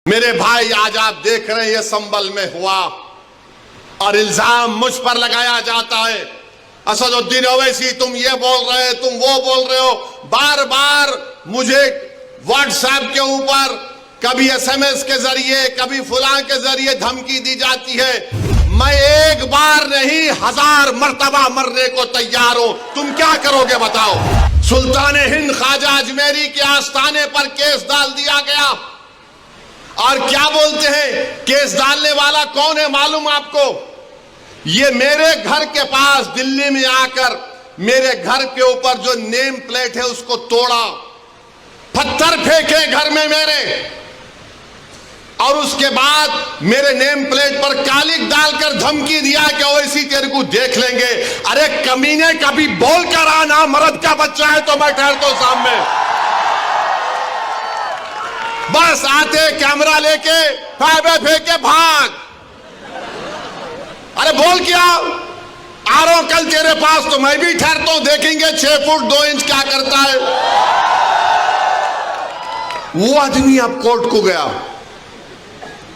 میرے بھائی آج آپ دیکھ رہے ہیں یہ سنبل میں ہوا اور الزام مجھ پر لگایا جاتا ہے، اسد الدین اویسی تم یہ بول رہے ہیں، تم وہ بول رہے ہو، بار بار مجھے واٹس ایپ کے اوپر کبھی ایس ایم ایس کے ذریعے کبھی فلاں کے ذریعے دھمکی دی جاتی ہے۔ میں ایک بار نہیں 1000 مرتبہ مرنے کو تیار ہوں، تم کیا کرو گے بتاؤ؟ سلطان ہند خواجہ اجمیری کے آستانے پر کیس ڈال دیا گیا، اور کیا بولتے ہیں کیس ڈالنے والا کون ہے معلوم آپ کو؟ یہ میرے گھر کے پاس دلی میں آ کر میرے گھر کے اوپر جو نیم پلیٹ ہے اس کو توڑا، پتھر پھینکے گھر میں میرے، اور اس کے بعد میرے نیم پلیٹ پر کالک ڈال کر دھمکی دیا کہ اویسی تیرے کو دیکھ لیں گے۔ ارے کمینے کبھی بول کر آنا، مرد کا بچہ ہے تو میں ٹھہرتا ہوں سامنے۔ بس آتے کیمرہ لے کے پھیبے پھینکے بھاگ۔ ارے بول کیا آ رہا ہوں کل تیرے پاس تو میں بھی ٹھہرتا ہوں، دیکھیں گے 6 فٹ 2 انچ کیا کرتا ہے۔ وہ آدمی اب کورٹ کو گیا،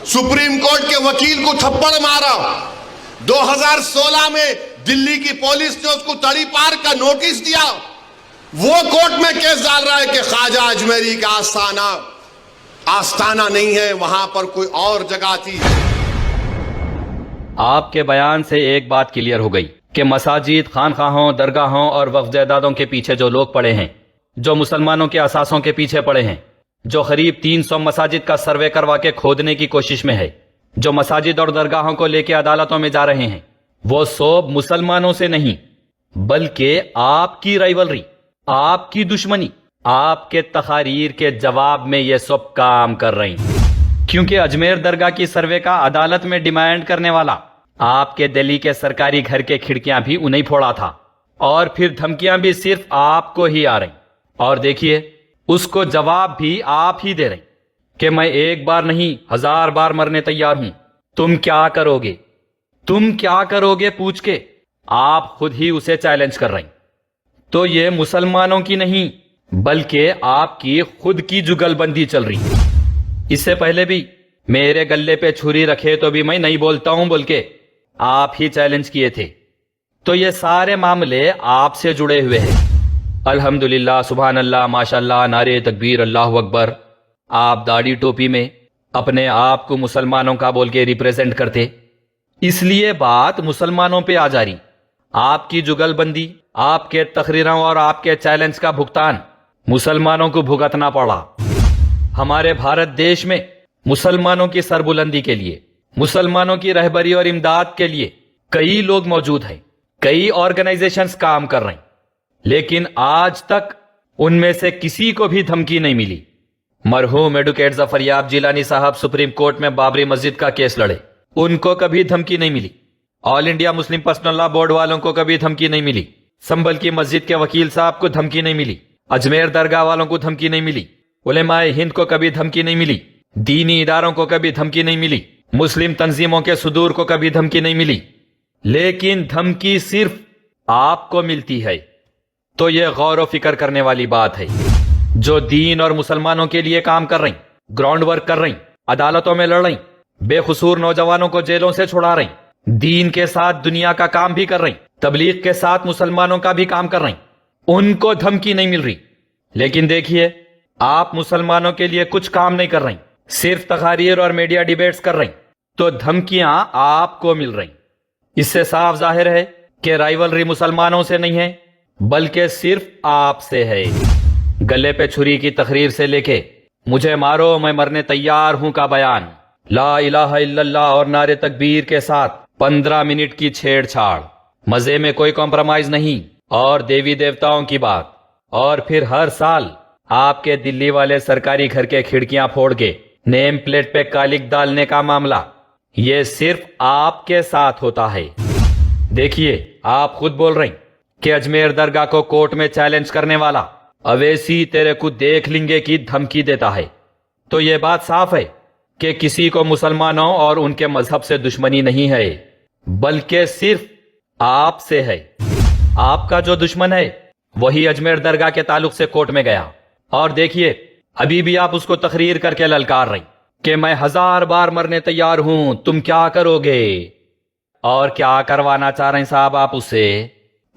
سپریم کورٹ کے وکیل کو تھپڑ مارا۔ 2016 میں دلی کی پولیس نے اس کو تڑی پار کا نوٹس دیا، وہ کورٹ میں کیس ڈال رہا ہے کہ خواجہ اجمیری کا آستانہ نہیں ہے، وہاں پر کوئی اور جگہ تھی۔ آپ کے بیان سے ایک بات کلیئر ہو گئی کہ مساجد، خانقاہوں، درگاہوں اور وقف جائیدادوں کے پیچھے جو لوگ پڑے ہیں، جو مسلمانوں کے اثاثوں کے پیچھے پڑے ہیں، جو قریب 300 مساجد کا سروے کروا کے کھودنے کی کوشش میں ہے، جو مساجد اور درگاہوں کو لے کے عدالتوں میں جا رہے ہیں، وہ سب مسلمانوں سے نہیں بلکہ آپ کی رائیولری، آپ کی دشمنی، آپ کے تقاریر کے جواب میں یہ سب کام کر رہی ہیں۔ کیونکہ اجمیر درگاہ کی سروے کا عدالت میں ڈیمانڈ کرنے والا آپ کے دلی کے سرکاری گھر کے کھڑکیاں بھی انہیں پھوڑا تھا، اور پھر دھمکیاں بھی صرف آپ کو ہی آ رہی، اور دیکھیے اس کو جواب بھی آپ ہی دے رہے کہ میں ایک بار نہیں 1000 بار مرنے تیار ہوں۔ تم کیا کرو گے؟ تم کیا کرو گے پوچھ کے آپ خود ہی اسے چیلنج کر رہے ہیں۔ تو یہ مسلمانوں کی نہیں بلکہ آپ کی خود کی جگل بندی چل رہی ہے۔ اس سے پہلے بھی میرے گلے پہ چھری رکھے تو بھی میں نہیں بولتا ہوں بول کے آپ ہی چیلنج کیے تھے۔ تو یہ سارے معاملے آپ سے جڑے ہوئے ہیں۔ الحمدللہ، سبحان اللہ، ماشاءاللہ، نعرے تکبیر، اللہ اکبر۔ آپ داڑھی ٹوپی میں اپنے آپ کو مسلمانوں کا بول کے ریپریزنٹ کرتے، اس لیے بات مسلمانوں پہ آ جا رہی۔ آپ کی جگل بندی، آپ کے تقریروں اور آپ کے چیلنج کا بھگتان مسلمانوں کو بھگتنا پڑا۔ ہمارے بھارت دیش میں مسلمانوں کی سربلندی کے لیے، مسلمانوں کی رہبری اور امداد کے لیے کئی لوگ موجود ہیں، کئی آرگنائزیشنز کام کر رہے ہیں، لیکن آج تک ان میں سے کسی کو بھی دھمکی نہیں ملی۔ مرحوم ایڈوکیٹ ظفریاب جیلانی صاحب سپریم کورٹ میں بابری مسجد کا کیس لڑے، ان کو کبھی دھمکی نہیں ملی۔ آل انڈیا مسلم پرسنل لا بورڈ والوں کو کبھی دھمکی نہیں ملی۔ سنبل کی مسجد کے وکیل صاحب کو دھمکی نہیں ملی۔ اجمیر درگاہ والوں کو دھمکی نہیں ملی۔ علماء ہند کو کبھی دھمکی نہیں ملی۔ دینی اداروں کو کبھی دھمکی نہیں ملی۔ مسلم تنظیموں کے صدور کو کبھی دھمکی نہیں ملی۔ لیکن دھمکی صرف آپ کو ملتی ہے، تو یہ غور و فکر کرنے والی بات ہے۔ جو دین اور مسلمانوں کے لیے کام کر رہی، گراؤنڈ ورک کر رہی، عدالتوں میں لڑ رہی، بے قصور نوجوانوں کو جیلوں سے چھڑا رہی، دین کے ساتھ دنیا کا کام بھی کر رہی، تبلیغ کے ساتھ مسلمانوں کا بھی کام کر رہی، ان کو دھمکی نہیں مل رہی۔ لیکن دیکھیے آپ مسلمانوں کے لیے کچھ کام نہیں کر رہی، صرف تقاریر اور میڈیا ڈیبیٹس کر رہی، تو دھمکیاں آپ کو مل رہی۔ اس سے صاف ظاہر ہے کہ رائیولری مسلمانوں سے نہیں ہے بلکہ صرف آپ سے ہے۔ گلے پہ چھری کی تقریر سے لے کے مجھے مارو میں مرنے تیار ہوں کا بیان، لا الہ الا اللہ اور نعرے تکبیر کے ساتھ 15 منٹ کی چھیڑ چھاڑ، مزے میں کوئی کمپرومائز نہیں، اور دیوی دیوتاؤں کی بات، اور پھر ہر سال آپ کے دلی والے سرکاری گھر کے کھڑکیاں پھوڑ کے نیم پلیٹ پہ کالک ڈالنے کا معاملہ، یہ صرف آپ کے ساتھ ہوتا ہے۔ دیکھیے آپ خود بول رہے ہیں کہ اجمیر درگاہ کو کورٹ میں چیلنج کرنے والا اویسی تیرے کو دیکھ لیں گے کی دھمکی دیتا ہے، تو یہ بات صاف ہے کہ کسی کو مسلمانوں اور ان کے مذہب سے دشمنی نہیں ہے بلکہ صرف آپ سے ہے۔ آپ کا جو دشمن ہے وہی اجمیر درگاہ کے تعلق سے کورٹ میں گیا، اور دیکھیے ابھی بھی آپ اس کو تقریر کر کے للکار رہی کہ میں 1000 بار مرنے تیار ہوں، تم کیا کرو گے؟ اور کیا کروانا چاہ رہے ہیں صاحب آپ اس سے؟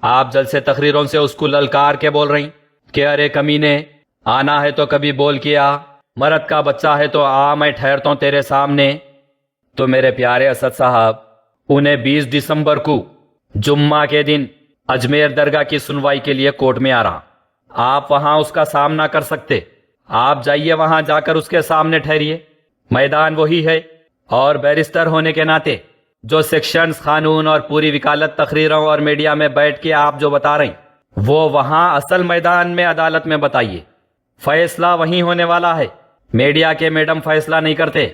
آپ جلسے تقریروں سے اس کو للکار کے بول رہی کہ ارے کمینے، آنا ہے تو کبھی بول کیا، مرد کا بچہ ہے تو آ، میں ٹھہرتا ہوں تیرے سامنے۔ تو میرے پیارے اسد صاحب، انہیں 20 دسمبر کو جمعہ کے دن اجمیر درگاہ کی سنوائی کے لیے کورٹ میں آ رہا، آپ وہاں اس کا سامنا کر سکتے، آپ جائیے وہاں جا کر اس کے سامنے ٹھہریے، میدان وہی ہے، اور بیرسٹر ہونے کے ناطے جو سیکشنز، قانون اور پوری وکالت تقریروں اور میڈیا میں بیٹھ کے آپ جو بتا رہے ہیں وہ وہاں اصل میدان میں عدالت میں بتائیے، فیصلہ وہیں ہونے والا ہے، میڈیا کے میڈم فیصلہ نہیں کرتے،